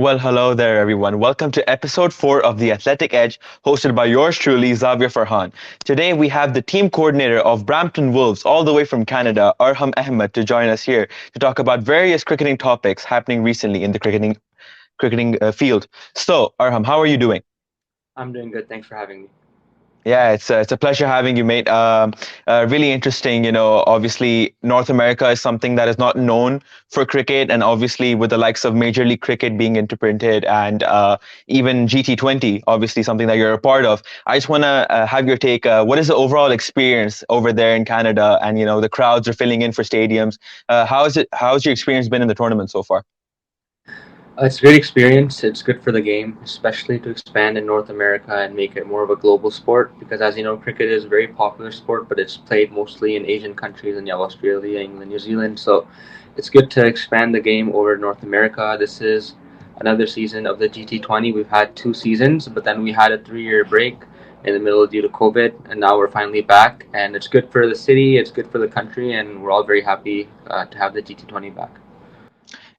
Well, hello there, everyone. Welcome to episode 4 of The Athletic Edge, hosted by yours truly, Xavier Farhan. Today, we have the team coordinator of Brampton Wolves, all the way from Canada, Arham Ahmed, to join us here to talk about various cricketing topics happening recently in the cricketing field. So, Arham, how are you doing? I'm doing good. Thanks for having me. Yeah, it's a pleasure having you, mate. Really interesting. Obviously North America is something that is not known for cricket, and obviously with the likes of Major League Cricket being interpreted and even GT20, obviously something that you're a part of. I just want to have your take. What is the overall experience over there in Canada? And the crowds are filling in for stadiums. How is it? How's your experience been in the tournament so far? It's a great experience. It's good for the game, especially to expand in North America and make it more of a global sport. Because as you know, cricket is a very popular sport, but it's played mostly in Asian countries and Australia, England, New Zealand. So it's good to expand the game over North America. This is another season of the GT20. We've had 2 seasons, but then we had a 3 year break in the middle due to COVID, and now we're finally back. And it's good for the city, it's good for the country, and we're all very happy to have the GT20 back.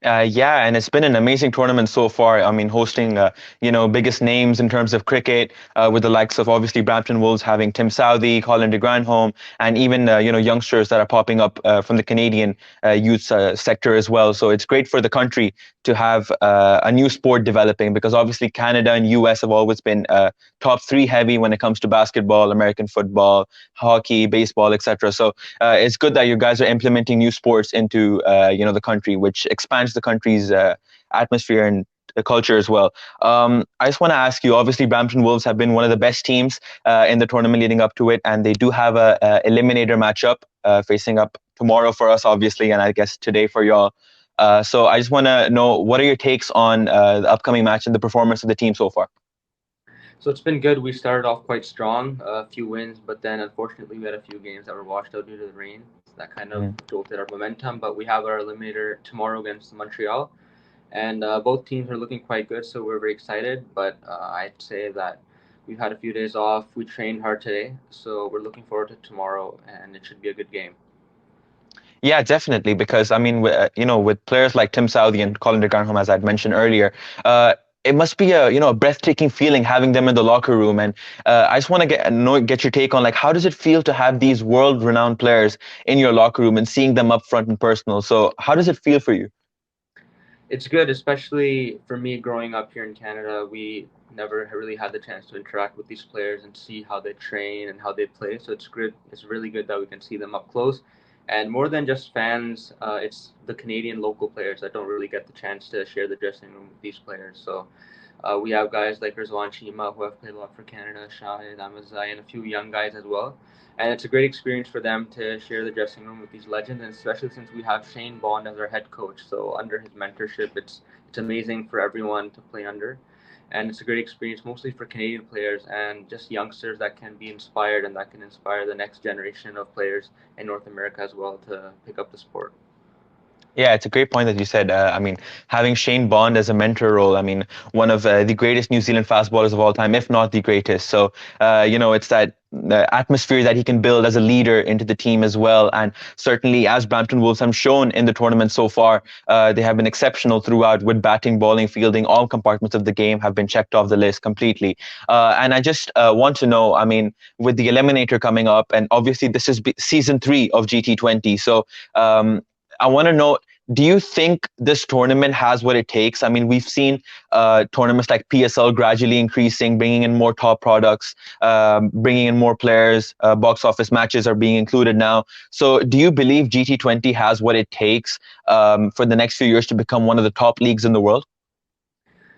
Yeah, and it's been an amazing tournament so far. I mean, hosting biggest names in terms of cricket, with the likes of obviously Brampton Wolves having Tim Southey, Colin de Granholm, and even youngsters that are popping up from the Canadian youth sector as well. So it's great for the country to have a new sport developing, because obviously Canada and US have always been top three heavy when it comes to basketball, American football, hockey, baseball, etc. So it's good that you guys are implementing new sports into the country, which expands the country's atmosphere and the culture as well. I just want to ask you. Obviously, Brampton Wolves have been one of the best teams in the tournament leading up to it, and they do have a eliminator matchup facing up tomorrow for us, obviously, and I guess today for y'all. So I just want to know, what are your takes on the upcoming match and the performance of the team so far? So it's been good. We started off quite strong, a few wins, but then unfortunately we had a few games that were washed out due to the rain. So that kind of jolted our momentum. But we have our eliminator tomorrow against Montreal, and both teams are looking quite good. So we're very excited. But I'd say that we've had a few days off. We trained hard today, so we're looking forward to tomorrow, and it should be a good game. Yeah, definitely. Because I mean, with players like Tim Southey and Colin de Garnham, as I'd mentioned earlier, it must be a breathtaking feeling having them in the locker room. And I just want to get your take on, like, how does it feel to have these world-renowned players in your locker room and seeing them up front and personal? So how does it feel for you? It's good, especially for me growing up here in Canada. We never really had the chance to interact with these players and see how they train and how they play. So it's good. It's really good that we can see them up close. And more than just fans, it's the Canadian local players that don't really get the chance to share the dressing room with these players. So we have guys like Rizwan Chima who have played a lot for Canada, Shahid Amazai, and a few young guys as well. And it's a great experience for them to share the dressing room with these legends, and especially since we have Shane Bond as our head coach. So under his mentorship, it's amazing for everyone to play under, and it's a great experience mostly for Canadian players and just youngsters that can be inspired and that can inspire the next generation of players in North America as well to pick up the sport. Yeah, it's a great point that you said. I mean, having Shane Bond as a mentor role, I mean, one of the greatest New Zealand fastballers of all time, if not the greatest. So, it's that atmosphere that he can build as a leader into the team as well. And certainly, as Brampton Wolves have shown in the tournament so far, they have been exceptional throughout with batting, bowling, fielding. All compartments of the game have been checked off the list completely. And I just want to know, I mean, with the eliminator coming up, and obviously this is season 3 of GT20. So, I want to know, do you think this tournament has what it takes? I mean, we've seen tournaments like PSL gradually increasing, bringing in more top products, bringing in more players. Box office matches are being included now. So, do you believe GT20 has what it takes for the next few years to become one of the top leagues in the world?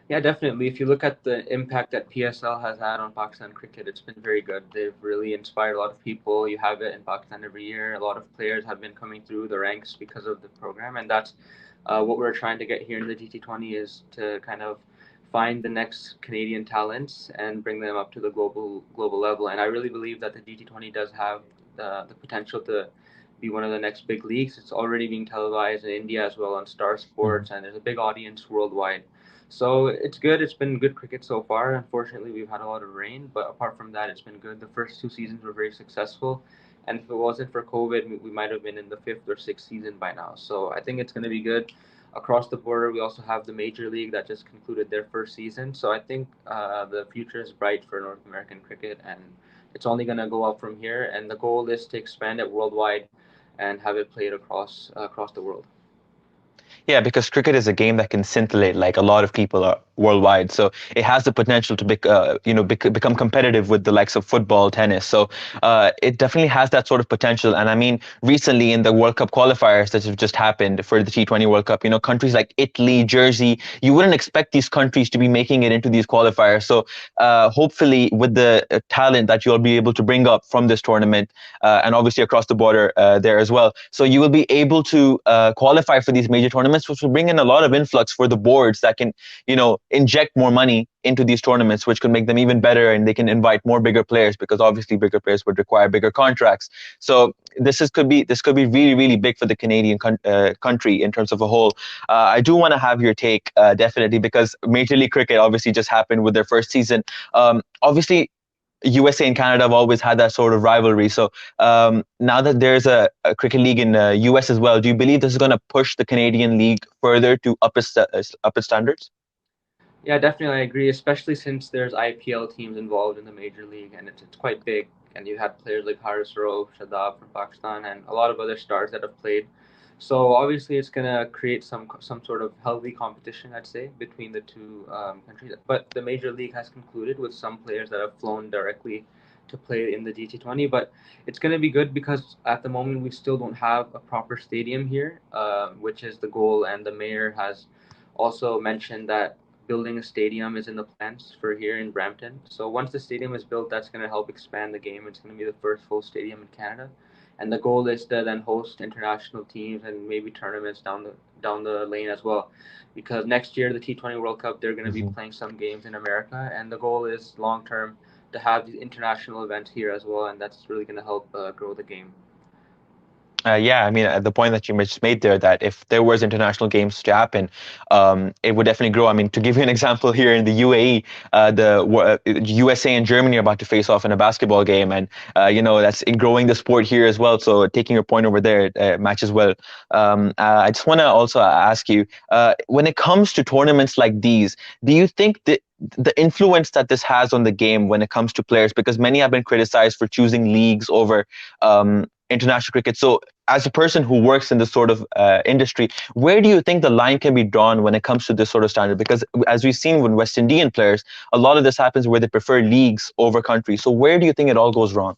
Yeah, definitely. If you look at the impact that PSL has had on Pakistan cricket, it's been very good. They've really inspired a lot of people. You have it in Pakistan every year. A lot of players have been coming through the ranks because of the program, and that's what we're trying to get here in the GT20 is to kind of find the next Canadian talents and bring them up to the global level. And I really believe that the GT20 does have the potential to be one of the next big leagues. It's already being televised in India as well on Star Sports, and there's a big audience worldwide. So it's good. It's been good cricket so far. Unfortunately, we've had a lot of rain, but apart from that, it's been good. The first 2 seasons were very successful, and if it wasn't for COVID, we might have been in the fifth or sixth season by now. So I think it's going to be good. across the border, we also have the Major League that just concluded their first season. So I think the future is bright for North American cricket, and it's only going to go up from here. And the goal is to expand it worldwide and have it played across the world. Yeah, because cricket is a game that can scintillate like a lot of people are worldwide. So it has the potential to become competitive with the likes of football, tennis. So it definitely has that sort of potential. And I mean, recently in the World Cup qualifiers that have just happened for the T20 World Cup, countries like Italy, Jersey, you wouldn't expect these countries to be making it into these qualifiers. So hopefully, with the talent that you'll be able to bring up from this tournament, and obviously across the border there as well, so you will be able to qualify for these major tournaments, which will bring in a lot of influx for the boards that can, inject more money into these tournaments, which could make them even better, and they can invite more bigger players because obviously bigger players would require bigger contracts. So this could be really really big for the Canadian country in terms of a whole. I do want to have your take definitely, because Major League Cricket obviously just happened with their first season. Obviously, USA and Canada have always had that sort of rivalry. So now that there's a cricket league in US as well, do you believe this is going to push the Canadian league further to up its standards? Yeah, definitely, I agree. Especially since there's IPL teams involved in the major league, and it's quite big. And you have players like Haris Rauf, Shadab from Pakistan, and a lot of other stars that have played. So obviously, it's gonna create some sort of healthy competition, I'd say, between the two countries. But the major league has concluded with some players that have flown directly to play in the GT20. But it's gonna be good because at the moment we still don't have a proper stadium here, which is the goal. And the mayor has also mentioned that building a stadium is in the plans for here in Brampton. So once the stadium is built, that's going to help expand the game. It's going to be the first full stadium in Canada, and the goal is to then host international teams and maybe tournaments down the lane as well. Because next year the T20 World Cup, they're going to be playing some games in America, and the goal is long term to have these international events here as well, and that's really going to help grow the game. Yeah, I mean, the point that you just made there, that if there was international games to happen, it would definitely grow. I mean, to give you an example, here in the UAE, the USA and Germany are about to face off in a basketball game, and that's in growing the sport here as well. So taking your point over there, matches well. I just want to also ask you, when it comes to tournaments like these, do you think that the influence that this has on the game when it comes to players, because many have been criticized for choosing leagues over international cricket. So, as a person who works in this sort of industry, where do you think the line can be drawn when it comes to this sort of standard? Because as we've seen with West Indian players, a lot of this happens where they prefer leagues over countries. So, where do you think it all goes wrong?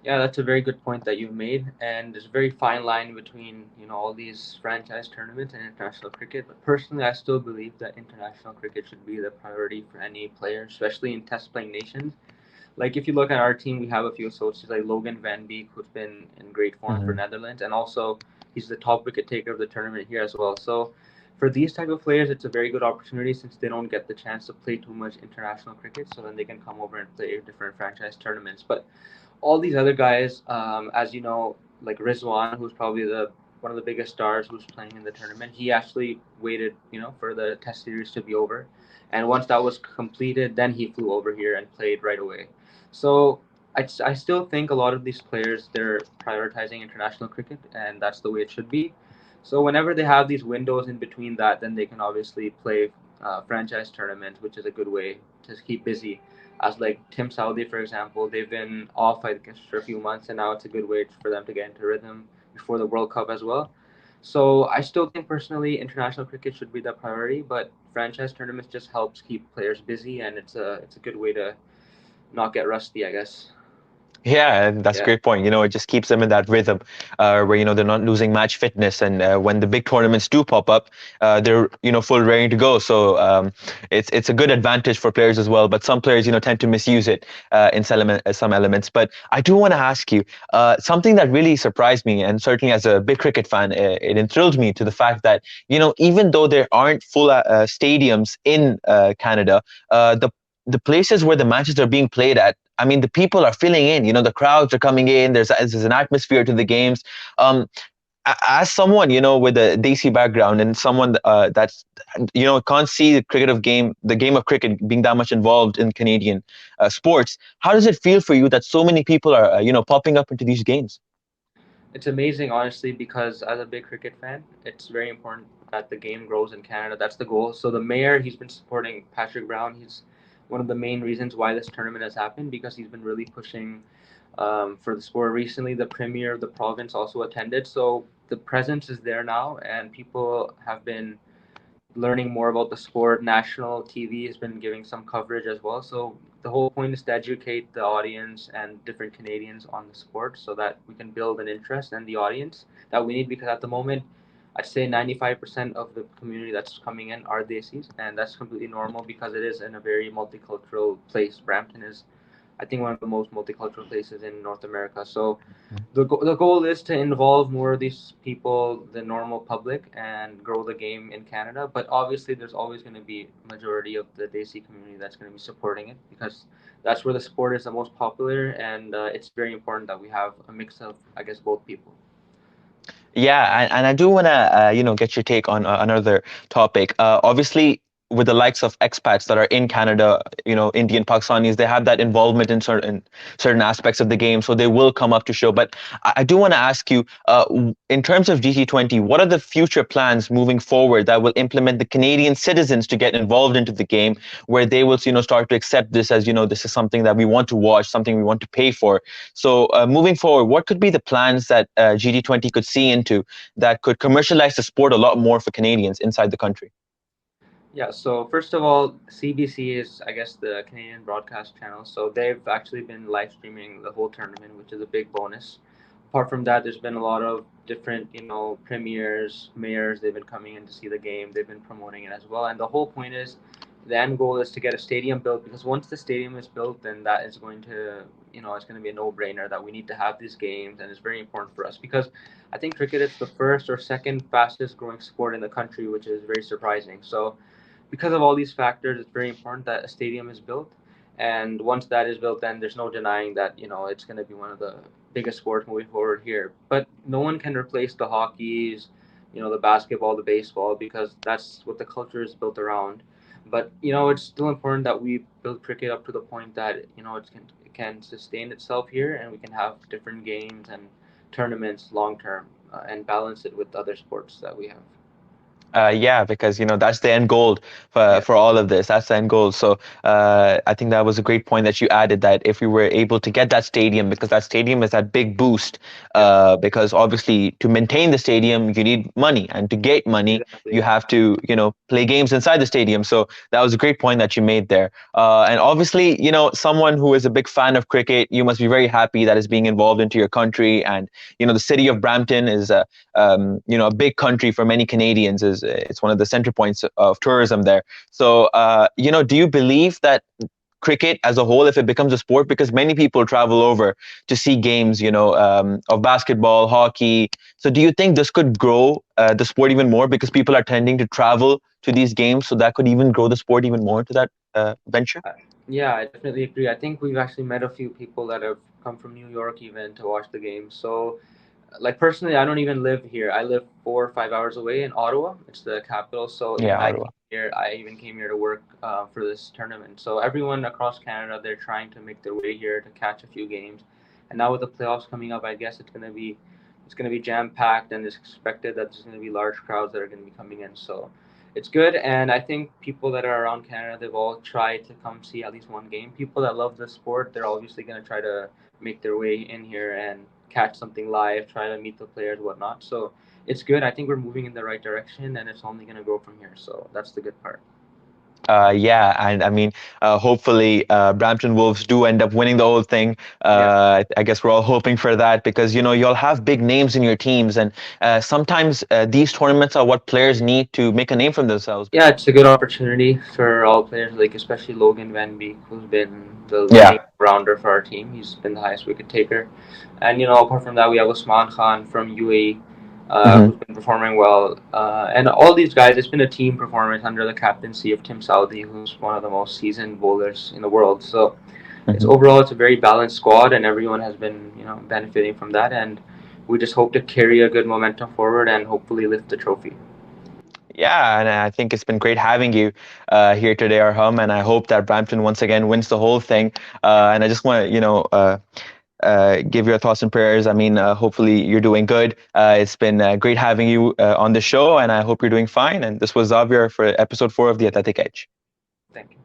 Yeah, that's a very good point that you've made, and there's a very fine line between all these franchise tournaments and international cricket. But personally, I still believe that international cricket should be the priority for any player, especially in test playing nations. Like if you look at our team, we have a few associates like Logan Van Beek, who's been in great form for Hmm. Netherlands, and also he's the top wicket taker of the tournament here as well. So for these type of players, it's a very good opportunity since they don't get the chance to play too much international cricket. So then they can come over and play different franchise tournaments. But all these other guys, as you know, like Rizwan, who's probably the one of the biggest stars who's playing in the tournament, he actually waited, for the test series to be over, and once that was completed, then he flew over here and played right away. So I still think a lot of these players they're prioritizing international cricket, and that's the way it should be. So whenever they have these windows in between that, then they can obviously play franchise tournaments, which is a good way to keep busy. As like Tim Southey, for example, they've been off, I guess, for a few months, and now it's a good way for them to get into rhythm before the World Cup as well. So I still think personally international cricket should be the priority, but franchise tournaments just helps keep players busy, and it's a good way to not get rusty, I guess. Yeah, and that's a Yeah. great point. It just keeps them in that rhythm where, they're not losing match fitness. And when the big tournaments do pop up, they're, full ready to go. So it's a good advantage for players as well. But some players, tend to misuse it in some elements. But I do want to ask you something that really surprised me. And certainly as a big cricket fan, it enthralled me to the fact that, even though there aren't full stadiums in Canada, the places where the matches are being played at, I mean, the people are filling in. The crowds are coming in. There's an atmosphere to the games. Um, as someone, with a Desi background, and someone that's, can't see the game of cricket being that much involved in Canadian sports, how does it feel for you that so many people are, popping up into these games? It's amazing, honestly, because as a big cricket fan, it's very important that the game grows in Canada. That's the goal. So the mayor, he's been supporting Patrick Brown. He's one of the main reasons why this tournament has happened because he's been really pushing for the sport. Recently, the premier of the province also attended. So the presence is there now, and people have been learning more about the sport. National TV has been giving some coverage as well. So the whole point is to educate the audience and different Canadians on the sport so that we can build an interest in the audience that we need because at the moment I'd say 95% of the community that's coming in are Desis, and that's completely normal because it is in a very multicultural place. Brampton is, I think, one of the most multicultural places in North America. So the goal is to involve more of these people, the normal public, and grow the game in Canada. But obviously, there's always going to be majority of the Desi community that's going to be supporting it because that's where the sport is the most popular, and it's very important that we have a mix of, I guess, both people. Yeah, and I do want to, get your take on another topic. Obviously, with the likes of expats that are in Canada, Indian Pakistanis, they have that involvement in certain aspects of the game, so they will come up to show. But I do want to ask you, in terms of GT20, what are the future plans moving forward that will implement the Canadian citizens to get involved into the game, where they will, start to accept this as, this is something that we want to watch, something we want to pay for. So moving forward, what could be the plans that GT20 could see into that could commercialize the sport a lot more for Canadians inside the country? Yeah, so first of all, CBC is, I guess, the Canadian broadcast channel. So they've actually been live streaming the whole tournament, which is a big bonus. Apart from that, there's been a lot of different, premiers, mayors. They've been coming in to see the game. They've been promoting it as well. And the whole point is, the end goal is to get a stadium built because once the stadium is built, then that is going to, it's going to be a no-brainer that we need to have these games, and it's very important for us because I think cricket is the first or second fastest growing sport in the country, which is very surprising. So because of all these factors, it's very important that a stadium is built. And once that is built, then there's no denying that it's going to be one of the biggest sports moving forward here. But no one can replace the hockeys, the basketball, the baseball, because that's what the culture is built around. But it's still important that we build cricket up to the point that it can sustain itself here, and we can have different games and tournaments long term, and balance it with other sports that we have. Yeah, because that's the end goal Yeah. for all of this. That's the end goal. So I think that was a great point that you added, that if we were able to get that stadium, because that stadium is that big boost. Yep. Because obviously to maintain the stadium you need money, and to get money you Exactly. have to play games inside the stadium. So that was a great point that you made there. And obviously someone who is a big fan of cricket, you must be very happy that it's being involved into your country. And the city of Brampton is a big country for many Canadians. It's one of the center points of tourism there. So, do you believe that cricket as a whole, if it becomes a sport, because many people travel over to see games, of basketball, hockey. So, do you think this could grow the sport even more because people are tending to travel to these games? So that could even grow the sport even more to that venture? Uh, Yeah, I definitely agree. I think we've actually met a few people that have come from New York even to watch the game. So, like personally, I don't even live here. I live 4 or 5 hours away in Ottawa. It's the capital. So Yeah, even Ottawa. I even came here to work for this tournament. So everyone across Canada, they're trying to make their way here to catch a few games. And now with the playoffs coming up, I guess it's gonna be jam packed, and it's expected that there's gonna be large crowds that are gonna be coming in. So it's good, and I think people that are around Canada, they've all tried to come see at least one game. People that love the sport, they're obviously gonna try to make their way in here and catch something live, try to meet the players, whatnot. So it's good. I think we're moving in the right direction, and it's only going to grow from here. So that's the good part. Yeah, and I mean, hopefully, Brampton Wolves do end up winning the whole thing. Yeah. I guess we're all hoping for that because you'll have big names in your teams, and sometimes these tournaments are what players need to make a name for themselves. Yeah, it's a good opportunity for all players, like especially Logan Van Beek, who's been the leading Yeah. rounder for our team. He's been the highest wicket taker, and apart from that, we have Usman Khan from UAE, Hmm. who's been performing well. And all these guys, it's been a team performance under the captaincy of Tim Southee, who's one of the most seasoned bowlers in the world. So Hmm. it's a very balanced squad, and everyone has been benefiting from that. And we just hope to carry a good momentum forward and hopefully lift the trophy. Yeah, and I think it's been great having you here today, Arham, and I hope that Brampton once again wins the whole thing. And I just want to, give your thoughts and prayers. I mean, hopefully you're doing good. It's been great having you on the show, and I hope you're doing fine. And this was Xavier for episode 4 of The Athletic Edge. Thank you.